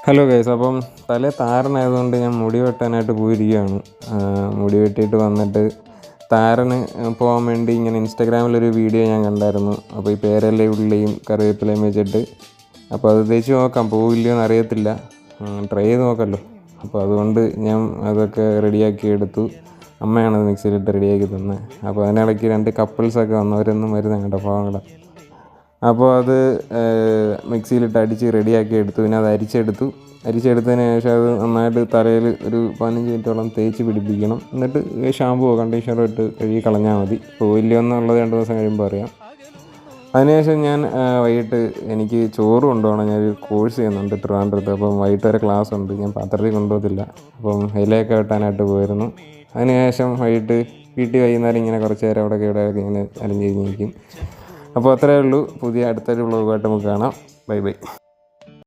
Hello guys, അപ്പം താരനായതുകൊണ്ട് ഞാൻ മുടി വെട്ടാനായിട്ട് പോയിരിക്കുകയാണ്. മുടി വെട്ടിയിട്ട് വന്നിട്ട് താരന് പോകാൻ വേണ്ടി ഇങ്ങനെ ഇൻസ്റ്റാഗ്രാമിലൊരു വീഡിയോ ഞാൻ കണ്ടായിരുന്നു. അപ്പോൾ ഈ പേരയിലയും ഉള്ളിയും കറിവേപ്പിലയും വെച്ചിട്ട് അപ്പോൾ അത് തേച്ച് നോക്കാം, പോവില്ലയോ എന്ന് അറിയത്തില്ല, ട്രൈ ചെയ്ത് നോക്കാമല്ലോ. അപ്പോൾ അതുകൊണ്ട് ഞാൻ അതൊക്കെ റെഡിയാക്കി എടുത്തു. അമ്മയാണത് മിക്സിയിലിട്ട് റെഡിയാക്കി തന്നത്. അപ്പോൾ അതിനിടയ്ക്ക് 2 കപ്പിൾസൊക്കെ വന്നവരൊന്നും വരുന്നത് കേട്ടോ, പാവങ്ങളെ. അപ്പോൾ അത് മിക്സിയിലിട്ട് അടിച്ച് റെഡിയാക്കി എടുത്തു. പിന്നെ അത് അരിച്ചെടുത്തതിന് ശേഷം അത് നന്നായിട്ട് തലയിൽ ഒരു 15 മിനിറ്റോളം തേച്ച് പിടിപ്പിക്കണം. എന്നിട്ട് ഷാമ്പുവോ കണ്ടീഷണറോ ഇട്ട് കഴുകി കളഞ്ഞാൽ മതി. പോയില്ലയോ എന്നുള്ളത് 2 ദിവസം കഴിയുമ്പോൾ അറിയാം. അതിനുശേഷം ഞാൻ വൈകിട്ട് എനിക്ക് ചോറ് കൊണ്ടുപോകണം. ഞാനൊരു കോഴ്സ് ചെയ്യുന്നുണ്ട് ട്രിവാൻഡ്രത്ത്. അപ്പം വൈകിട്ട് വരെ ക്ലാസ് ഉണ്ട്. ഞാൻ പാത്രത്തിൽ കൊണ്ടുപോകത്തില്ല. അപ്പം ഇലയൊക്കെ വെട്ടാനായിട്ട് പോയിരുന്നു. അതിനുശേഷം വീട്ടിൽ വൈകുന്നേരം ഇങ്ങനെ കുറച്ച് നേരം അവിടെയൊക്കെ ഇവിടെയൊക്കെ ഇങ്ങനെ അലഞ്ഞിരിക്കും. അപ്പോൾ അത്രയേ ഉള്ളൂ. അടുത്തൊരു വ്ളോഗുമായിട്ട് നമുക്ക് കാണാം. Bye bye.